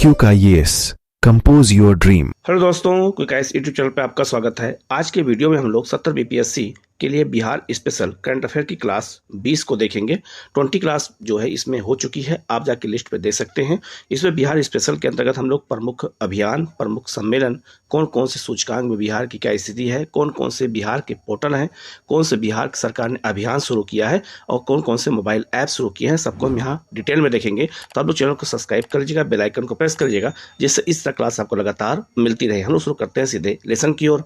IQ का yes compose your dream. Hello दोस्तों, quick ice YouTube channel पे आपका स्वागत है। आज के वीडियो में हम लोग 70 बीपीएससी के लिए बिहार स्पेशल करंट अफेयर की क्लास 20 को देखेंगे। 20 क्लास जो है इसमें हो चुकी है, आप जाके लिस्ट पे देख सकते हैं। इसमें बिहार स्पेशल के अंतर्गत हम लोग प्रमुख अभियान, प्रमुख सम्मेलन, कौन कौन से सूचकांक में बिहार की क्या स्थिति है, कौन कौन से बिहार के पोर्टल हैं, कौन से बिहार सरकार ने अभियान शुरू किया है और कौन कौन से मोबाइल ऐप शुरू किए हैं, सबको हम यहाँ डिटेल में देखेंगे। तो आप लोग चैनल को सब्सक्राइब कर लीजिएगा, बेल आइकन को प्रेस कर लीजिएगा, जिससे इस तरह क्लास आपको लगातार मिलती रहे। हम लोग शुरू करते हैं सीधे लेसन की ओर।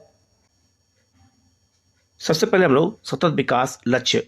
सबसे पहले हम लोग सतत विकास लक्ष्य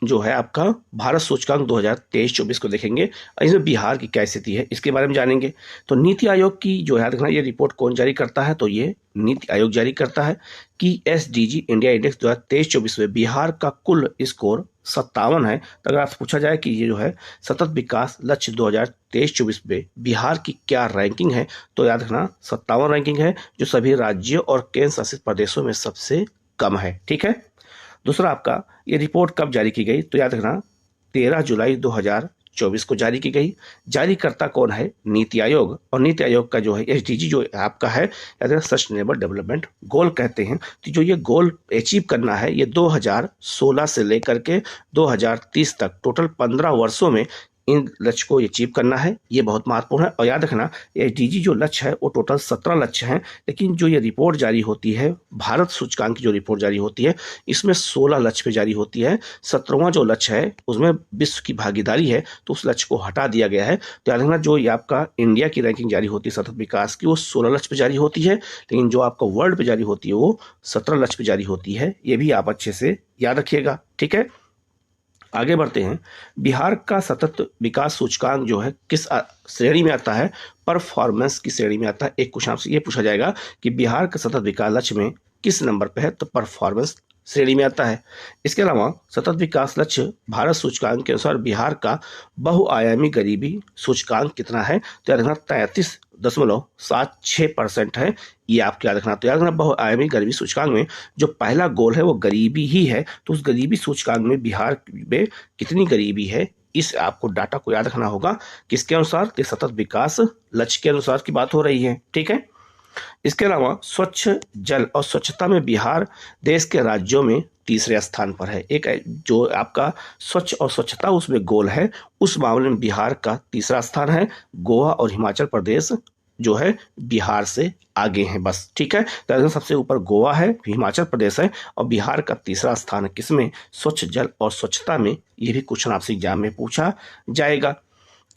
जो है आपका भारत सूचकांक 2023-24 को देखेंगे। इसमें बिहार की क्या स्थिति है इसके बारे में जानेंगे। तो नीति आयोग की जो याद रखना, ये रिपोर्ट कौन जारी करता है, तो ये नीति आयोग जारी करता है कि SDG इंडिया इंडेक्स 2023-24 में बिहार का कुल स्कोर 57 है। तो अगर आपसे पूछा जाए कि ये जो है सतत विकास लक्ष्य 2023-24 में बिहार की क्या रैंकिंग है, तो याद रखना 57 रैंकिंग है, जो सभी राज्यों और केंद्र शासित प्रदेशों में सबसे कम है। ठीक है। दूसरा आपका ये रिपोर्ट कब जारी की गई, तो याद रखना 13 जुलाई 2024 को जारी की गई। जारीकर्ता कौन है, नीति आयोग। और नीति आयोग का जो है SDG जो आपका है, याद रखना सस्टेनेबल डेवलपमेंट गोल कहते हैं। तो जो ये गोल अचीव करना है, ये 2016 से लेकर के 2030 तक टोटल 15 वर्षों में इन लक्ष्य को अचीव करना है। ये बहुत महत्वपूर्ण है। और याद रखना SDG जो लक्ष्य है वो टोटल 17 लक्ष्य हैं, लेकिन जो ये रिपोर्ट जारी होती है, भारत सूचकांक की जो रिपोर्ट जारी होती है, इसमें 16 लक्ष्य पे जारी होती है। 17वां जो लक्ष्य है उसमें विश्व की भागीदारी है, तो उस लक्ष्य को हटा दिया गया है। तो याद रखना जो ये आपका इंडिया की रैंकिंग जारी होती है सतत विकास की, वो 16 लक्ष्य पे जारी होती है, लेकिन जो आपका वर्ल्ड पे जारी होती है वो 17 लक्ष्य पे जारी होती है। ये भी आप अच्छे से याद रखिएगा। ठीक है, आगे बढ़ते हैं। बिहार का सतत विकास सूचकांक जो है किस श्रेणी में आता है, परफॉर्मेंस की श्रेणी में आता है। एक क्वेश्चन आपसे ये पूछा जाएगा कि बिहार का सतत विकास लक्ष्य में किस नंबर पे है, तो परफॉर्मेंस श्रेणी में आता है। इसके अलावा सतत विकास लक्ष्य भारत सूचकांक के अनुसार बिहार का बहुआयामी गरीबी सूचकांक कितना है, तो याद रखना 33.76% है। ये आपको याद रखना। तो याद रखना बहुआयामी गरीबी सूचकांक में जो पहला गोल है वो गरीबी ही है, तो उस गरीबी सूचकांक में बिहार में कितनी गरीबी है, इस आपको डाटा को याद रखना होगा। किसके अनुसार, तो सतत विकास लक्ष्य के अनुसार की बात हो रही है। ठीक है। इसके अलावा स्वच्छ जल और स्वच्छता में बिहार देश के राज्यों में तीसरे स्थान पर है। एक जो आपका स्वच्छ और स्वच्छता उसमें गोल है, उस मामले में बिहार का तीसरा स्थान है। गोवा और हिमाचल प्रदेश जो है बिहार से आगे हैं बस। ठीक है। तो सबसे ऊपर गोवा है, हिमाचल प्रदेश है, और बिहार का तीसरा स्थान है किसमें, स्वच्छ जल और स्वच्छता में। ये भी क्वेश्चन आपसे एग्जाम में पूछा जाएगा।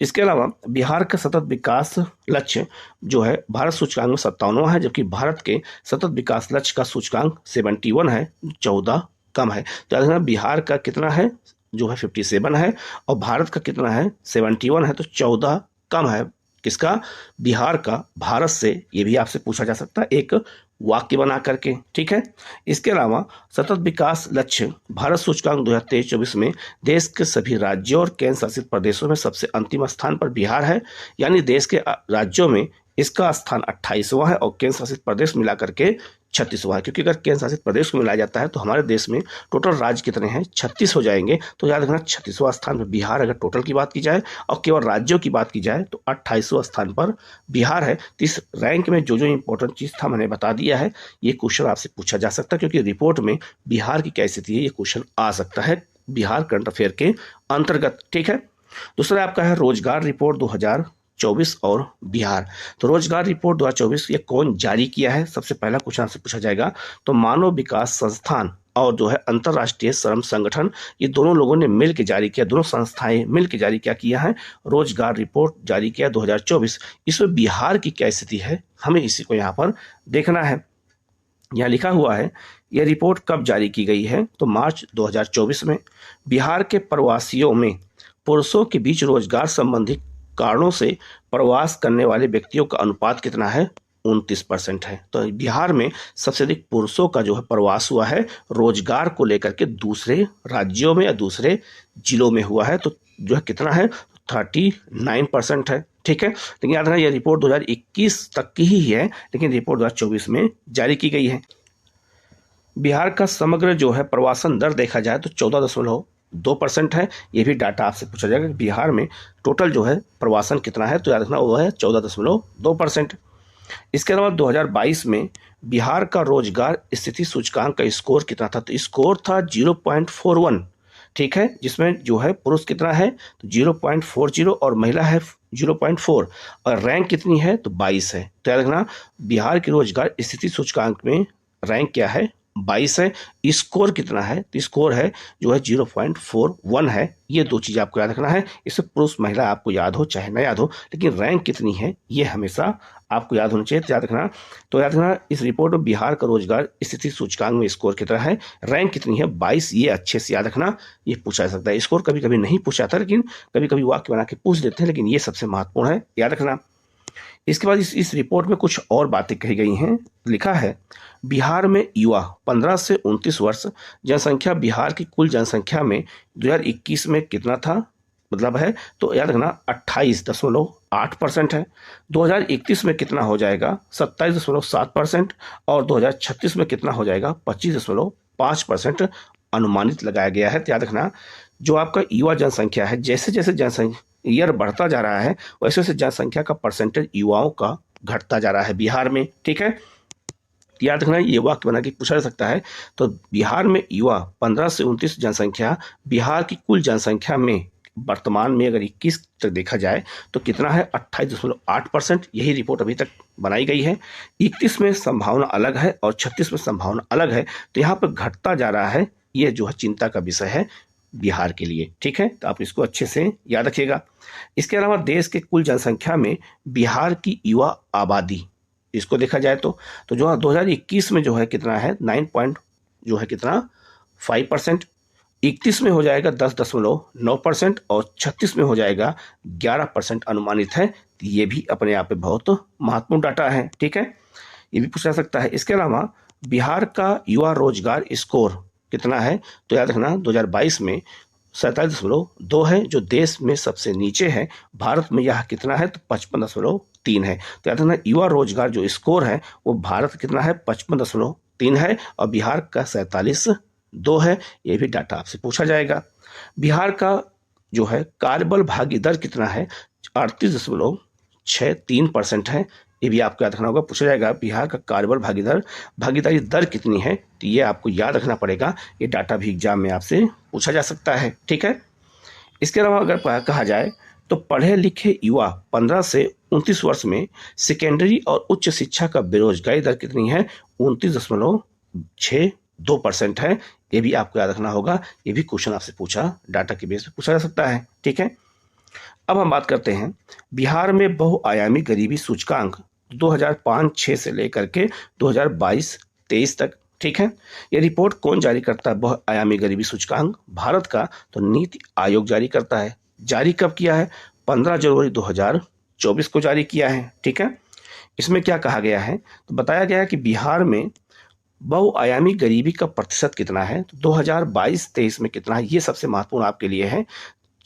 इसके अलावा बिहार का सतत विकास लक्ष्य जो है भारत सूचकांक में 57वां है, जबकि भारत के सतत विकास लक्ष्य का सूचकांक 71 है, 14 कम है। तो याद रखना बिहार का कितना है, जो है 57 है, और भारत का कितना है 71 है, तो 14 कम है। किसका, बिहार का भारत से। ये भी आपसे पूछा जा सकता है एक वाक्य बना करके। ठीक है। इसके अलावा सतत विकास लक्ष्य भारत सूचकांक 2023-24 में देश के सभी राज्यों और केंद्र शासित प्रदेशों में सबसे अंतिम स्थान पर बिहार है। यानी देश के राज्यों में इसका स्थान 28वां है और केंद्र शासित प्रदेश मिला करके 36वां है। क्योंकि अगर केंद्र शासित प्रदेश को मिलाया जाता है तो हमारे देश में टोटल राज्य कितने हैं, 36 हो जाएंगे। तो याद रखना 36वां स्थान पर बिहार, अगर टोटल की बात की जाए और केवल राज्यों की बात की जाए तो 28वां स्थान पर बिहार है। तो इस रैंक में जो जो इंपॉर्टेंट चीज़ था मैंने बता दिया है। ये क्वेश्चन आपसे पूछा जा सकता है, क्योंकि रिपोर्ट में बिहार की क्या स्थिति है ये क्वेश्चन आ सकता है बिहार करंट अफेयर के अंतर्गत। ठीक है। दूसरा आपका है रोजगार रिपोर्ट 2024 और बिहार। तो रोजगार रिपोर्ट 2024 ये कौन जारी किया है, सबसे पहला क्वेश्चन आपसे पूछा जाएगा। तो मानव विकास संस्थान और जो है अंतर्राष्ट्रीय श्रम संगठन, ये दोनों लोगों ने मिल के जारी किया, दोनों संस्थाएं मिल के जारी क्या किया है, रोजगार रिपोर्ट जारी किया 2024। इसमें बिहार की क्या स्थिति है, हमें इसी को यहाँ पर देखना है। यहाँ लिखा हुआ है यह रिपोर्ट कब जारी की गई है, तो मार्च 2024 में। बिहार के प्रवासियों में पुरुषों के बीच रोजगार संबंधी कारणों से प्रवास करने वाले व्यक्तियों का अनुपात कितना है, 29% है। तो बिहार में सबसे अधिक पुरुषों का जो है प्रवास हुआ है रोजगार को लेकर के, दूसरे राज्यों में या दूसरे जिलों में हुआ है। तो जो है कितना है, 39% है। ठीक है। लेकिन याद रखना यह रिपोर्ट 2021 तक की ही है, लेकिन रिपोर्ट 2024 में जारी की गई है। बिहार का समग्र जो है प्रवासन दर देखा जाए तो 2% है। ये भी डाटा आपसे पूछा जाएगा कि बिहार में टोटल जो है प्रवासन कितना है, तो याद रखना वो है 14.2%। इसके अलावा 2022 में बिहार का रोजगार स्थिति सूचकांक का स्कोर कितना था, तो स्कोर था 0.41, ठीक है, जिसमें जो है पुरुष कितना है तो 0.40 और महिला है 0.4, और रैंक कितनी है तो 22 है। तो याद रखना बिहार के रोजगार स्थिति सूचकांक में रैंक क्या है 22 है। स्कोर कितना है तो स्कोर है जो है 0.41 है। ये दो चीज़ आपको याद रखना है। इसमें पुरुष महिला आपको याद हो चाहे ना याद हो, लेकिन रैंक कितनी है ये हमेशा आपको याद होना चाहिए, तो याद रखना। तो याद रखना इस रिपोर्ट में बिहार का रोजगार स्थिति सूचकांक में स्कोर कितना है, रैंक कितनी है 22, ये अच्छे से याद रखना। ये पूछा जा सकता है। स्कोर कभी कभी नहीं पूछा था, लेकिन कभी कभी वाक्य बना के पूछ देते हैं, लेकिन ये सबसे महत्वपूर्ण है, याद रखना। इसके बाद इस रिपोर्ट में कुछ और बातें कही गई हैं। लिखा है बिहार में युवा 15 से 29 वर्ष जनसंख्या बिहार की कुल जनसंख्या में 2021 में कितना था, मतलब है तो याद रखना 28.8% है। 2031 में कितना हो जाएगा 27.7%, और 2036 में कितना हो जाएगा 25.5% अनुमानित लगाया गया है। तो याद रखना जो आपका युवा जनसंख्या है, जैसे जैसे जनसंख्या ईयर बढ़ता जा रहा है वैसे वैसे जनसंख्या का परसेंटेज युवाओं का घटता जा रहा है बिहार में, ठीक है। याद रखना ये वाक्य बना के पूछा जा सकता है। तो बिहार में युवा 15 से 29 जनसंख्या बिहार की कुल जनसंख्या में वर्तमान में अगर 21 तक देखा जाए तो कितना है 28.8%। यही रिपोर्ट अभी तक बनाई गई है। 31 में संभावना अलग है और 36 में संभावना अलग है, तो यहाँ पर घटता जा रहा है। ये जो है चिंता का विषय है बिहार के लिए, ठीक है, तो आप इसको अच्छे से याद रखिएगा। इसके अलावा देश के कुल जनसंख्या में बिहार की युवा आबादी इसको देखा जाए तो जो 2021 में जो है कितना है 9.5%, 31 में हो जाएगा 10.9% और 36 में हो जाएगा 11% अनुमानित है। ये भी अपने आप में बहुत महत्वपूर्ण डाटा है, ठीक है, ये भी पूछा जा सकता है। इसके अलावा बिहार का युवा रोजगार स्कोर कितना है, तो याद रखना 2022 में 47.2 है, जो देश में सबसे नीचे है। भारत में यह कितना है तो 55.3 है। तो याद रखना युवा रोजगार जो स्कोर है वो भारत कितना है 55.3 है, और बिहार का 47.2 है। ये भी डाटा आपसे पूछा जाएगा। बिहार का जो है कार्यबल भागी दर कितना है 38.63% है। ये भी आपको याद रखना होगा, पूछा जाएगा बिहार का कार्यबल भागीदारी दर कितनी है, तो ये आपको याद रखना पड़ेगा। ये डाटा भी एग्जाम में आपसे पूछा जा सकता है, ठीक है। इसके अलावा अगर कहा जाए तो पढ़े लिखे युवा 15 से 29 वर्ष में सेकेंडरी और उच्च शिक्षा का बेरोजगारी दर कितनी है 29.62% है। ये भी आपको याद रखना होगा। ये भी क्वेश्चन आपसे पूछा डाटा के बेस पे पूछा जा सकता है, ठीक है। अब हम बात करते हैं बिहार में बहुआयामी गरीबी सूचकांक 2005-06 से लेकर के 2022-23 तक, ठीक है। यह रिपोर्ट कौन जारी करता है बहुआयामी गरीबी सूचकांक भारत का, तो नीति आयोग जारी करता है। जारी कब किया है 15 जनवरी 2024 को जारी किया है, ठीक है। इसमें क्या कहा गया है तो बताया गया है कि बिहार में बहुआयामी गरीबी का प्रतिशत कितना है, तो 2022-23 में कितना है, ये सबसे महत्वपूर्ण आपके लिए है।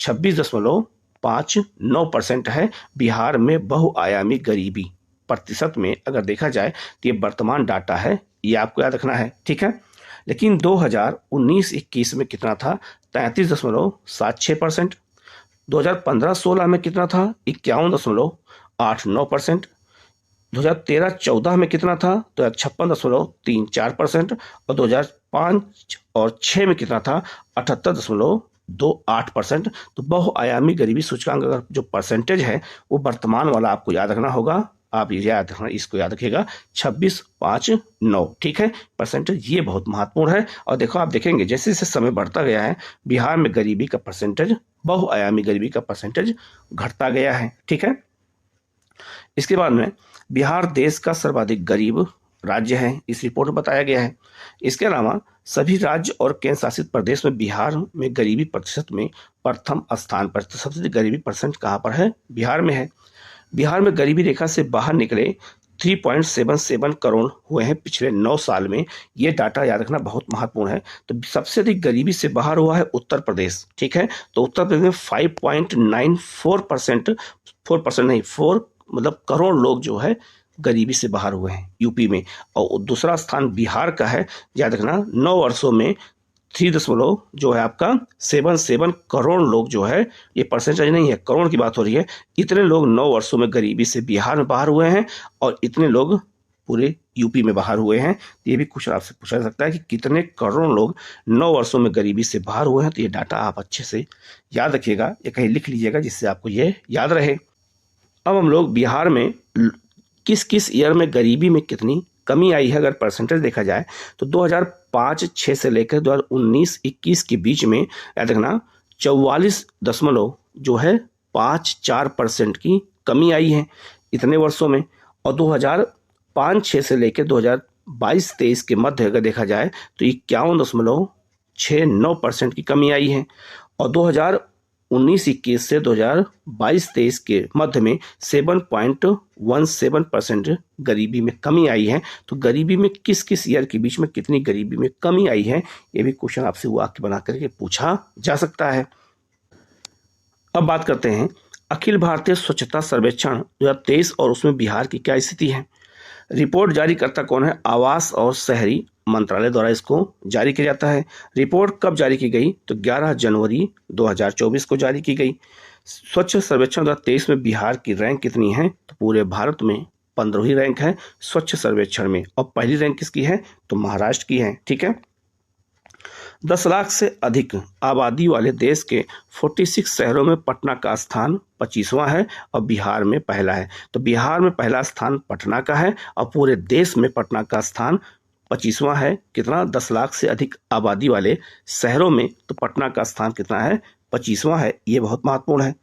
26.59% है बिहार में बहुआयामी गरीबी प्रतिशत में। अगर देखा जाए तो ये वर्तमान डाटा है, ये आपको याद रखना है, ठीक है। लेकिन 2019-21 में कितना था 33.76%, 2015-16 में कितना था 51.89%, 2013-14 में कितना था तो 56.34%, और 2005 और 6 में कितना था 78.28%। तो बहुआयामी गरीबी सूचकांक अगर जो परसेंटेज है वो वर्तमान वाला आपको याद रखना होगा। आप ये याद रखना, इसको याद रखिएगा 26.59, ठीक है, परसेंटेज। ये बहुत महत्वपूर्ण है। और देखो आप देखेंगे जैसे जैसे समय बढ़ता गया है बिहार में गरीबी का परसेंटेज, बहुआयामी गरीबी का परसेंटेज घटता गया है, ठीक है। इसके बाद में बिहार देश का सर्वाधिक गरीब राज्य है, इस रिपोर्ट में बताया गया है। इसके अलावा सभी राज्य और केंद्र शासित प्रदेश में बिहार में गरीबी प्रतिशत में प्रथम स्थान पर, तो सबसे गरीबी परसेंट कहाँ पर है बिहार में है। बिहार में गरीबी रेखा से बाहर निकले 3.77 करोड़ हुए हैं पिछले 9 साल में। ये डाटा याद रखना बहुत महत्वपूर्ण है। तो सबसे अधिक गरीबी से बाहर हुआ है उत्तर प्रदेश, ठीक है। तो उत्तर प्रदेश में 5.94%, 4% नहीं 4 मतलब करोड़ लोग जो है गरीबी से बाहर हुए हैं यूपी में। और दूसरा स्थान बिहार का है, याद रखना 9 वर्षों में 3 जो है आपका 77 करोड़ लोग जो है, ये परसेंटेज नहीं है, करोड़ की बात हो रही है, इतने लोग 9 वर्षों में गरीबी से बिहार में बाहर हुए हैं और इतने लोग पूरे यूपी में बाहर हुए हैं। तो ये भी क्वेश्चन आपसे पूछा जा सकता है कि कितने करोड़ लोग 9 वर्षों में गरीबी से बाहर हुए हैं। तो ये डाटा आप अच्छे से याद रखिएगा, ये कहीं लिख लीजिएगा जिससे आपको ये याद रहे। अब हम लोग बिहार में किस किस ईयर में गरीबी में कितनी कमी आई है, अगर परसेंटेज देखा जाए तो 2005-06 से लेकर 2019-21 के बीच में याद रखना 44.54% की कमी आई है इतने वर्षों में। और 2005-06 से लेकर 2022-23 के मध्य अगर देखा जाए तो 51.69% की कमी आई है। और 2019-21 से 2022-23 के मध्य में 7.17% गरीबी में कमी आई है। तो गरीबी में किस किस ईयर के बीच में कितनी गरीबी में कमी आई है, ये भी क्वेश्चन आपसे वाक्य बना करके पूछा जा सकता है। अब बात करते हैं अखिल भारतीय स्वच्छता सर्वेक्षण 2023 और उसमें बिहार की क्या स्थिति है। रिपोर्ट जारी करता कौन है? आवास और शहरी मंत्रालय द्वारा इसको जारी किया जाता है। रिपोर्ट कब जारी की गई? तो 11 जनवरी 2024 को जारी की गई। स्वच्छ सर्वेक्षण 2023 में बिहार की रैंक कितनी है? तो पूरे भारत में 15वीं रैंक है स्वच्छ सर्वेक्षण में। और पहली रैंक किसकी है? तो महाराष्ट्र की है। ठीक है। 10 लाख से अधिक आबादी वाले देश के 46 शहरों में पटना का स्थान 25वां है और बिहार में पहला है। तो बिहार में पहला स्थान पटना का है और पूरे देश में पटना का स्थान 25वां है। कितना? 10 लाख से अधिक आबादी वाले शहरों में तो पटना का स्थान कितना है? 25वां है। ये बहुत महत्वपूर्ण है।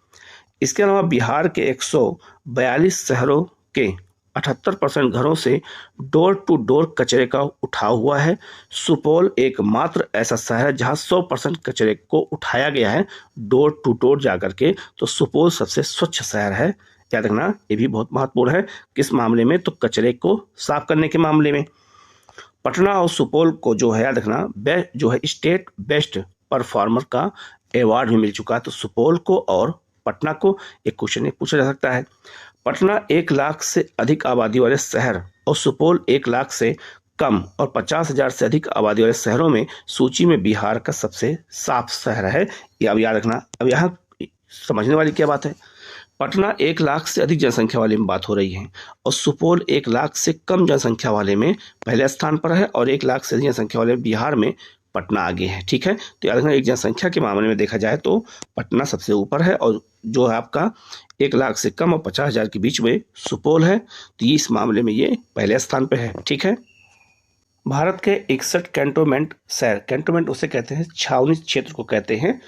इसके अलावा बिहार के 142 शहरों के 78% घरों से डोर टू डोर कचरे का उठाव हुआ है। सुपौल एकमात्र ऐसा शहर है जहां 100% कचरे को उठाया गया है डोर टू डोर जाकर के। तो सुपौल सबसे स्वच्छ शहर है, याद रखना, ये भी बहुत महत्वपूर्ण है। किस मामले में? तो कचरे को साफ करने के मामले में। पटना और सुपौल को जो है याद रखना जो है स्टेट बेस्ट परफॉर्मर का अवार्ड भी मिल चुका है। तो सुपौल को और पटना को एक क्वेश्चन पूछा जा सकता है। पटना 1 लाख से अधिक आबादी वाले शहर और सुपौल 1 लाख से कम और 50,000 से अधिक आबादी वाले शहरों में सूची में बिहार का सबसे साफ शहर है। ये अब याद रखना। अब यहाँ समझने वाली क्या बात है? पटना 1 लाख से अधिक जनसंख्या वाले में बात हो रही है और सुपौल 1 लाख से कम जनसंख्या वाले में पहले स्थान पर है और 1 लाख से अधिक जनसंख्या वाले बिहार में पटना आगे है। ठीक है। तो याद रखना, एक जनसंख्या के मामले में देखा जाए तो पटना सबसे ऊपर है और जो है आपका 1 लाख से कम और 50,000 के बीच में सुपौल है। तो इस मामले में ये पहले स्थान पे है। ठीक है। भारत के 61 कैंटोनमेंट शहर, कैंटोनमेंट उसे कहते हैं छावनी क्षेत्र को कहते हैं।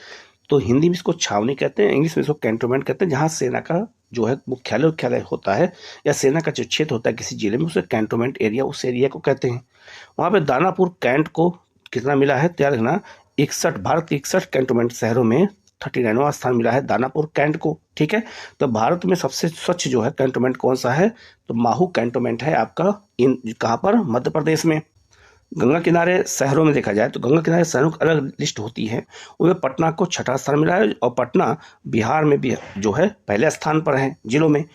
तो हिंदी में इसको छावनी कहते हैं, इंग्लिश में इसको कैंटोनमेंट कहते हैं। जहाँ सेना का जो है मुख्यालय होता है या सेना का जो क्षेत्र होता है किसी जिले में, उसे कैंटोनमेंट एरिया, उस एरिया को कहते हैं। वहाँ पे दानापुर कैंट को कितना मिला है? तो याद रखना 61, भारत के 61 कैंटोनमेंट शहरों में 39वां स्थान मिला है दानापुर कैंट को। ठीक है। तो भारत में सबसे स्वच्छ जो है कैंटोनमेंट कौन सा है? तो माहू कैंटोनमेंट है आपका। कहाँ पर? मध्य प्रदेश में। गंगा किनारे शहरों में देखा जाए तो गंगा किनारे शहरों की अलग लिस्ट होती है, उसमें पटना को 6ठा स्थान मिला है और पटना बिहार में भी जो है पहले स्थान पर है जिलों में।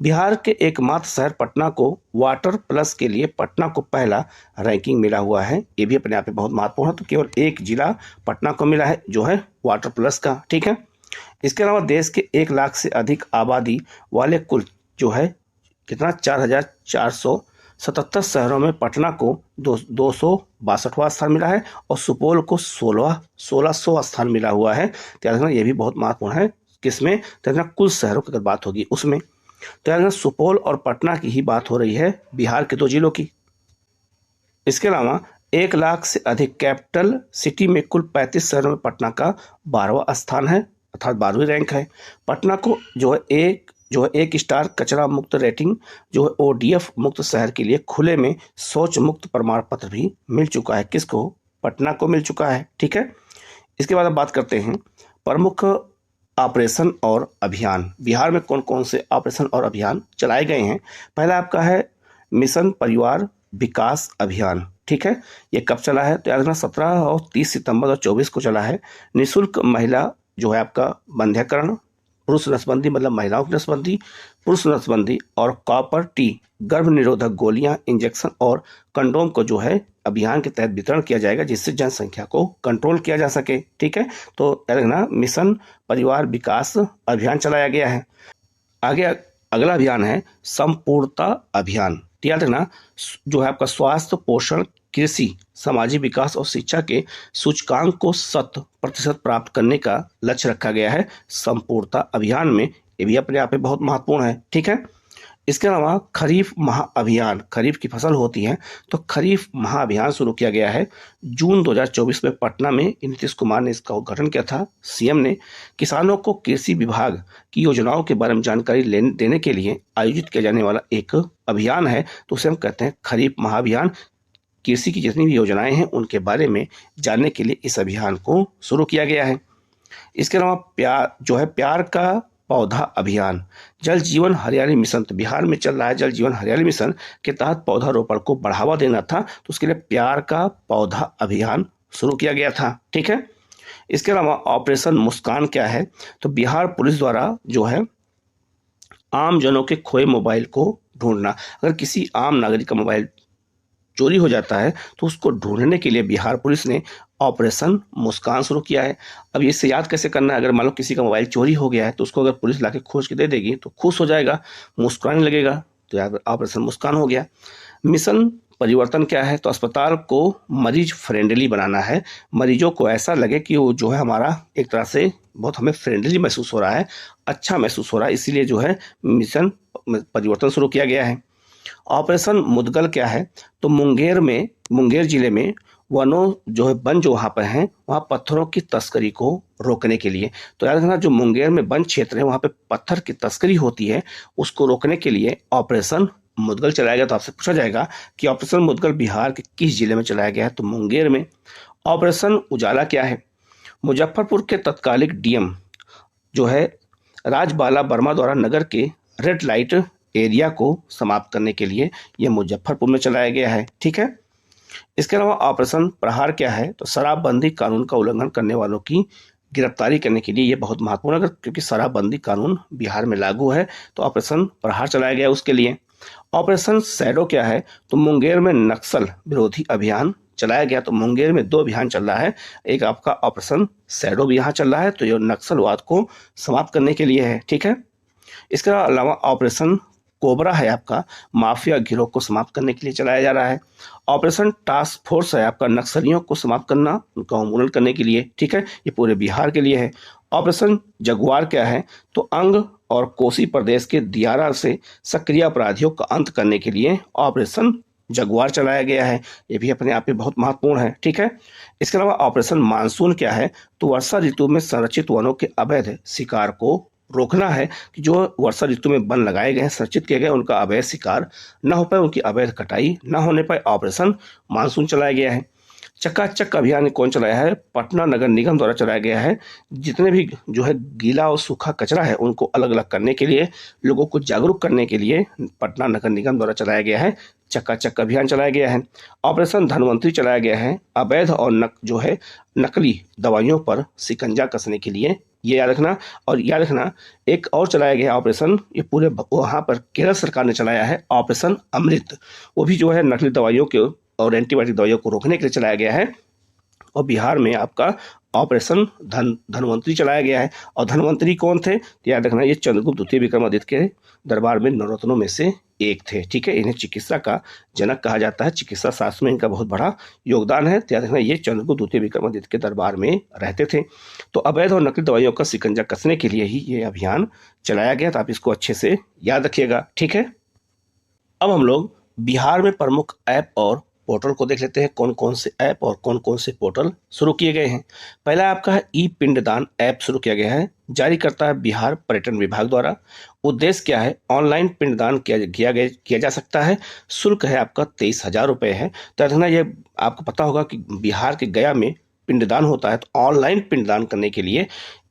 बिहार के एकमात्र शहर पटना को वाटर प्लस के लिए पटना को पहला रैंकिंग मिला हुआ है। ये भी अपने आप में बहुत महत्वपूर्ण है। तो केवल एक जिला पटना को मिला है जो है वाटर प्लस का। ठीक है। इसके अलावा देश के 1 लाख से अधिक आबादी वाले कुल जो है कितना 4,477 शहरों में पटना को 262वां स्थान मिला है और सुपौल को 1600वां स्थान मिला हुआ है। तो याद रखना ये भी बहुत महत्वपूर्ण है। किसमें? तो कुल शहरों की अगर बात होगी उसमें। तो याद रखना सुपौल और पटना की ही बात हो रही है, बिहार के 2 जिलों की। इसके अलावा 1 लाख से अधिक कैपिटल सिटी में कुल 35 शहरों में पटना का 12वां स्थान है, अर्थात 12वीं रैंक है। पटना को जो है एक स्टार कचरा मुक्त रेटिंग जो है ODF मुक्त शहर के लिए खुले में शौच मुक्त प्रमाण पत्र भी मिल चुका है। किसको? पटना को मिल चुका है। ठीक है। इसके बाद अब बात करते हैं प्रमुख ऑपरेशन और अभियान। बिहार में कौन कौन से ऑपरेशन और अभियान चलाए गए हैं? पहला आपका है मिशन परिवार विकास अभियान। ठीक है। ये कब चला है? तो याद रखना 17 और 30 सितंबर 2024 को चला है। निःशुल्क महिला जो है आपका बंध्यकरण, पुरुष नसबंदी मतलब महिलाओं की नसबंदी, पुरुष नसबंदी और कॉपर टी गर्भ निरोधक गोलियां, इंजेक्शन और कंडोम को जो है अभियान के तहत वितरण किया जाएगा जिससे जनसंख्या को कंट्रोल किया जा सके। ठीक है, तो याद रखना मिशन परिवार विकास अभियान चलाया गया है। आगे अगला अभियान है संपूर्णता अभियान। याद रखना जो है आपका स्वास्थ्य, पोषण, कृषि, सामाजिक विकास और शिक्षा के सूचकांक को 100% प्राप्त करने का लक्ष्य रखा गया है संपूर्णता अभियान में। ये भी अपने आप में बहुत महत्वपूर्ण है। ठीक है, इसके अलावा खरीफ महाअभियान, खरीफ की फसल होती है तो खरीफ महाअभियान शुरू किया गया है। जून 2024 में पटना में नीतीश कुमार ने इसका उद्घाटन किया था। सीएम ने किसानों को कृषि विभाग की योजनाओं के बारे में जानकारी देने के लिए आयोजित किया जाने वाला एक अभियान है, तो उसे हम कहते हैं खरीफ महाअभियान। कृषि की जितनी भी योजनाएं हैं उनके बारे में जानने के लिए इस अभियान को शुरू किया गया है। इसके अलावा प्यार का पौधा अभियान, जल जीवन हरियाली मिशन, तो बिहार में चल रहा है जल जीवन हरियाली मिशन के तहत पौधारोपण को बढ़ावा देना था, तो उसके लिए प्यार का पौधा अभियान शुरू किया गया था। ठीक है, इसके अलावा ऑपरेशन मुस्कान क्या है, तो बिहार पुलिस द्वारा जो है आम जनों के खोए मोबाइल को ढूंढना। अगर किसी आम नागरिक का मोबाइल चोरी हो जाता है तो उसको ढूंढने के लिए बिहार पुलिस ने ऑपरेशन मुस्कान शुरू किया है। अब इससे याद कैसे करना है, अगर मान लो किसी का मोबाइल चोरी हो गया है तो उसको अगर पुलिस लाके खोज के दे देगी तो खुश हो जाएगा, मुस्कुराने लगेगा, तो यार ऑपरेशन मुस्कान हो गया। मिशन परिवर्तन क्या है, तो अस्पताल को मरीज फ्रेंडली बनाना है। मरीजों को ऐसा लगे कि वो जो है हमारा एक तरह से बहुत हमें फ्रेंडली महसूस हो रहा है, अच्छा महसूस हो रहा है, इसीलिए जो है मिशन परिवर्तन शुरू किया गया है। ऑपरेशन मुदगल क्या है, तो मुंगेर जिले में वनों जो है वन जो वहाँ पर हैं वहाँ पत्थरों की तस्करी को रोकने के लिए, तो याद रखना जो मुंगेर में वन क्षेत्र है वहाँ पे पत्थर की तस्करी होती है, उसको रोकने के लिए ऑपरेशन मुदगल चलाया गया। तो आपसे पूछा जाएगा कि ऑपरेशन मुदगल बिहार के किस जिले में चलाया गया है, तो मुंगेर में। ऑपरेशन उजाला क्या है, मुजफ्फरपुर के तत्कालिक डीएम जो है राजबाला वर्मा द्वारा नगर के रेड लाइट एरिया को समाप्त करने के लिए यह मुजफ्फरपुर में चलाया गया है। ठीक है, इसके अलावा ऑपरेशन प्रहार क्या है, तो शराबबंदी कानून का उल्लंघन करने वालों की गिरफ्तारी करने के लिए यह बहुत महत्वपूर्ण, अगर क्योंकि शराबबंदी कानून बिहार में लागू है तो ऑपरेशन प्रहार चलाया गया उसके लिए। ऑपरेशन शैडो क्या है, तो मुंगेर में नक्सल विरोधी अभियान चलाया गया। तो मुंगेर में 2 अभियान चल रहा है, एक आपका ऑपरेशन शैडो भी यहाँ चल रहा है, तो ये नक्सलवाद को समाप्त करने के लिए है। ठीक है, इसके अलावा ऑपरेशन कोबरा है आपका माफिया गिरोह को समाप्त करने के लिए चलाया जा रहा है। ऑपरेशन टास्क फोर्स है आपका नक्सलियों को समाप्त करना, उनका उन्मूलन करने के लिए। ठीक है, ये पूरे बिहार के लिए है। ऑपरेशन जगुआर क्या है, तो अंग और कोसी प्रदेश के दियारा से सक्रिय अपराधियों का अंत करने के लिए ऑपरेशन जगुआर चलाया गया है, ये भी अपने आप में बहुत महत्वपूर्ण है। ठीक है, इसके अलावा ऑपरेशन मानसून क्या है, तो वर्षा ऋतु में संरक्षित वनों के अवैध शिकार को रोकना है कि जो वर्षा ऋतु में वन लगाए गए हैं, संरक्षित किए गए, उनका अवैध शिकार न हो पाए, उनकी अवैध कटाई न होने पाए, ऑपरेशन मानसून चलाया गया है। चकाचक अभियान कौन चलाया है, पटना नगर निगम द्वारा चलाया गया है। जितने भी जो है गीला और सूखा कचरा है उनको अलग अलग करने के लिए, लोगों को जागरूक करने के लिए पटना नगर निगम द्वारा चलाया गया है चकाचक अभियान चलाया गया है। ऑपरेशन धनवंतरी चलाया गया है, अवैध और जो है नकली दवाइयों पर शिकंजा कसने के लिए, ये याद रखना। और याद रखना एक और चलाया गया ऑपरेशन, ये पूरे वहाँ पर केरल सरकार ने चलाया है ऑपरेशन अमृत, वो भी जो है नकली दवाइयों के और एंटीबायोटिक दवाइयों को रोकने के लिए चलाया गया है। और बिहार में आपका ऑपरेशन धनवंतरी चलाया गया है। और धनवंतरी कौन थे, तो याद रखना ये चंद्रगुप्त द्वितीय विक्रमादित्य के दरबार में नवरत्नों में से एक थे। ठीक है, इन्हें चिकित्सा का जनक कहा जाता है, चिकित्सा शास्त्र में इनका बहुत बड़ा योगदान है। तो याद रखना ये चंद्रगुप्त द्वितीय विक्रमादित्य के दरबार में रहते थे। तो अवैध और नकली दवाइयों का शिकंजा कसने के लिए ही ये अभियान चलाया गया, तो आप इसको अच्छे से याद रखिएगा। ठीक है, अब हम लोग बिहार में प्रमुख ऐप और पोर्टल को देख लेते हैं, कौन कौन से ऐप और कौन कौन से पोर्टल शुरू किए गए हैं। पहला आपका है ई पिंडदान ऐप शुरू किया गया है, जारी करता है बिहार पर्यटन विभाग द्वारा। उद्देश्य क्या है, ऑनलाइन पिंडदान किया जा सकता है। शुल्क है आपका 23,000 रुपये है। तो ये आपको पता होगा कि बिहार के गया में पिंडदान होता है, तो ऑनलाइन पिंडदान करने के लिए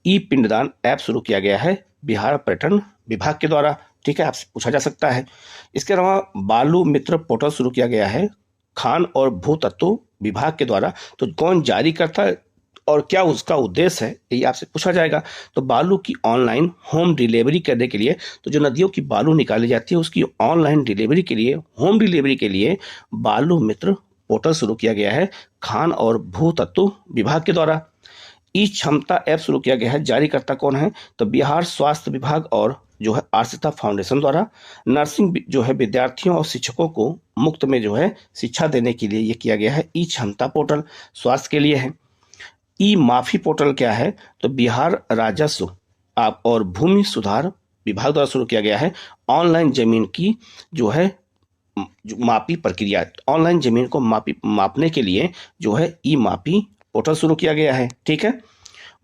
ई पिंडदान ऐप शुरू किया गया है बिहार पर्यटन विभाग के द्वारा। ठीक है, आपसे पूछा जा सकता है। इसके अलावा बालू मित्र पोर्टल शुरू किया गया है खान और भूतत्व विभाग के द्वारा। तो कौन जारी करता है और क्या उसका उद्देश्य है, ये आपसे पूछा जाएगा। तो बालू की ऑनलाइन होम डिलीवरी करने के लिए, तो जो नदियों की बालू निकाली जाती है उसकी ऑनलाइन डिलीवरी के लिए, होम डिलीवरी के लिए बालू मित्र पोर्टल शुरू किया गया है खान और भूतत्व विभाग के द्वारा। ई क्षमता ऐप शुरू किया गया है, जारीकर्ता कौन है? तो बिहार स्वास्थ्य विभाग और जो है आश्रिता फाउंडेशन द्वारा। नर्सिंग जो है विद्यार्थियों और शिक्षकों को मुफ्त में जो है शिक्षा देने के लिए ये किया गया है। ई क्षमता पोर्टल स्वास्थ्य के लिए है। ई माफी पोर्टल क्या है? तो बिहार राजस्व आप और भूमि सुधार विभाग द्वारा शुरू किया गया है। ऑनलाइन जमीन की जो है मापी प्रक्रिया, ऑनलाइन जमीन को मापने के लिए जो है ई मापी पोर्टल शुरू किया गया है। ठीक है,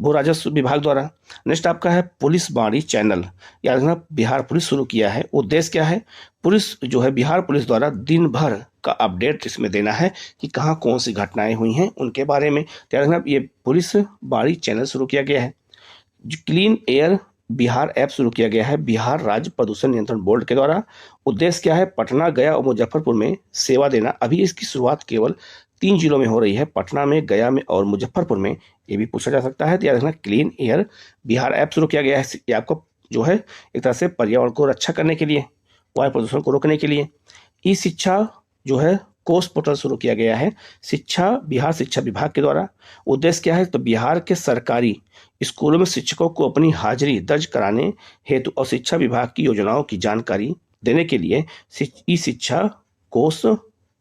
भू राजस्व विभाग द्वारा। नेक्स्ट आपका है पुलिस बाड़ी चैनल, याद रखना बिहार पुलिस शुरू किया है। उद्देश्य क्या है? पुलिस जो है बिहार पुलिस द्वारा दिन भर का अपडेट इसमें देना है कि कहाँ कौन सी घटनाएं हुई हैं उनके बारे में। याद रखना ये पुलिस बाड़ी चैनल शुरू किया गया है। क्लीन एयर बिहार ऐप शुरू किया गया है बिहार राज्य प्रदूषण नियंत्रण बोर्ड के द्वारा। उद्देश्य क्या है? पटना, गया और मुजफ्फरपुर में सेवा देना। अभी इसकी शुरुआत केवल 3 जिलों में हो रही है, पटना में, गया में और मुजफ्फरपुर में। ये भी पूछा जा सकता है, तो याद रखना क्लीन एयर बिहार ऐप शुरू किया गया है। ये आपको जो है एक तरह से पर्यावरण को रक्षा करने के लिए, वायु प्रदूषण को रोकने के लिए। ई शिक्षा जो है कोर्स पोर्टल शुरू किया गया है बिहार शिक्षा विभाग के द्वारा। उद्देश्य क्या है? तो बिहार के सरकारी स्कूलों में शिक्षकों को अपनी हाजिरी दर्ज कराने हेतु और शिक्षा विभाग की योजनाओं की जानकारी देने के लिए ई शिक्षा कोर्स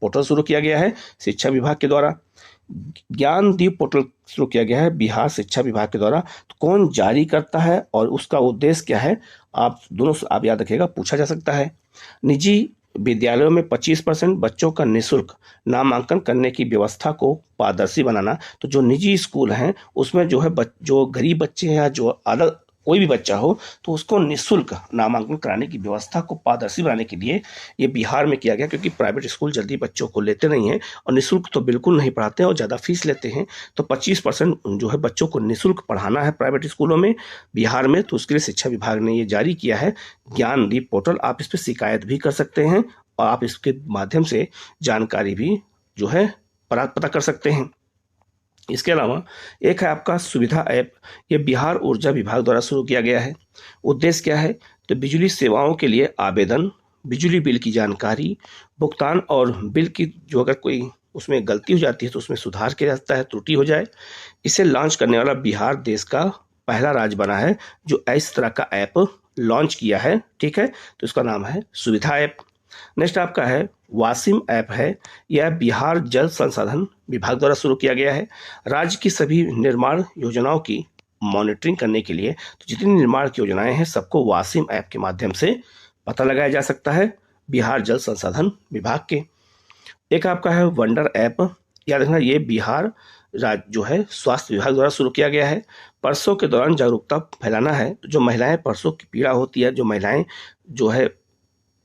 पोर्टल शुरू किया गया है शिक्षा विभाग के द्वारा। ज्ञानदीप पोर्टल शुरू किया गया है बिहार शिक्षा विभाग के द्वारा। तो कौन जारी करता है और उसका उद्देश्य क्या है? आप याद रखिएगा, पूछा जा सकता है। निजी विद्यालयों में 25% बच्चों का निःशुल्क नामांकन करने की व्यवस्था को पारदर्शी बनाना। तो जो निजी स्कूल हैं उसमें जो है जो गरीब बच्चे हैं या जो अदर कोई भी बच्चा हो तो उसको निःशुल्क नामांकन कराने की व्यवस्था को पारदर्शी बनाने के लिए ये बिहार में किया गया, क्योंकि प्राइवेट स्कूल जल्दी बच्चों को लेते नहीं हैं और निःशुल्क तो बिल्कुल नहीं पढ़ाते हैं और ज़्यादा फीस लेते हैं। तो 25% जो है बच्चों को निःशुल्क पढ़ाना है प्राइवेट स्कूलों में बिहार में, तो उसके लिए शिक्षा विभाग ने ये जारी किया है ज्ञानदीप पोर्टल। आप इस पर शिकायत भी कर सकते हैं और आप इसके माध्यम से जानकारी भी जो है पता कर सकते हैं। इसके अलावा एक है आपका सुविधा ऐप, ये बिहार ऊर्जा विभाग द्वारा शुरू किया गया है। उद्देश्य क्या है? तो बिजली सेवाओं के लिए आवेदन, बिजली बिल की जानकारी, भुगतान और बिल की जो अगर कोई उसमें गलती हो जाती है तो उसमें सुधार किया जाता है, त्रुटि हो जाए। इसे लॉन्च करने वाला बिहार देश का पहला राज्य बना है जो इस तरह का ऐप लॉन्च किया है। ठीक है, तो इसका नाम है सुविधा ऐप। नेक्स्ट आपका है वासिम ऐप है, यह बिहार जल संसाधन विभाग द्वारा शुरू किया गया है। राज्य की सभी निर्माण योजनाओं की मॉनिटरिंग करने के लिए तो जितनी निर्माण की योजनाएं हैं सबको वासिम ऐप के माध्यम से पता लगाया जा सकता है बिहार जल संसाधन विभाग के। एक आपका है वंडर ऐप, याद रखना ये बिहार राज्य जो है स्वास्थ्य विभाग द्वारा शुरू किया गया है। प्रसव के दौरान जागरूकता फैलाना है, तो जो महिलाएं प्रसव की पीड़ा होती है, जो महिलाएं जो है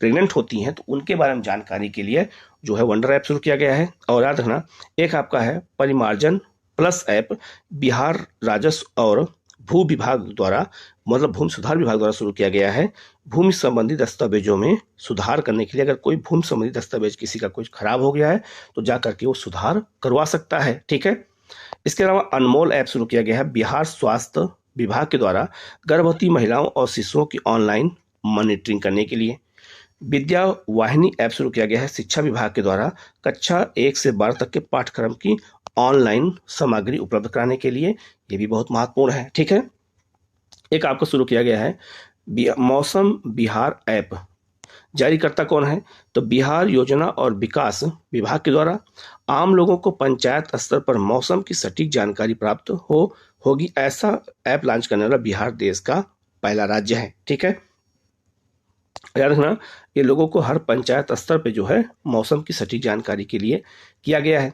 प्रेग्नेंट होती हैं तो उनके बारे में जानकारी के लिए जो है वंडर ऐप शुरू किया गया है। और याद रखना एक आपका है परिमार्जन प्लस ऐप, बिहार राजस्व और भू विभाग द्वारा मतलब भूमि सुधार विभाग द्वारा शुरू किया गया है। भूमि संबंधी दस्तावेजों में सुधार करने के लिए अगर कोई भूमि संबंधी दस्तावेज किसी का कुछ खराब हो गया है तो जा करके वो सुधार करवा सकता है। ठीक है, इसके अलावा अनमोल ऐप शुरू किया गया है बिहार स्वास्थ्य विभाग के द्वारा गर्भवती महिलाओं और शिशुओं की ऑनलाइन मॉनिटरिंग करने के लिए। विद्या वाहिनी ऐप शुरू किया गया है शिक्षा विभाग के द्वारा कक्षा 1 से 12 तक के पाठ्यक्रम की ऑनलाइन सामग्री उपलब्ध कराने के लिए। ये भी बहुत महत्वपूर्ण है। ठीक है, एक आपको शुरू किया गया है मौसम बिहार ऐप, जारीकर्ता कौन है? तो बिहार योजना और विकास विभाग के द्वारा। आम लोगों को पंचायत स्तर पर मौसम की सटीक जानकारी प्राप्त होगी, ऐसा ऐप लॉन्च करने वाला बिहार देश का पहला राज्य है। ठीक है, याद रखना ये लोगों को हर पंचायत स्तर पे जो है मौसम की सटीक जानकारी के लिए किया गया है।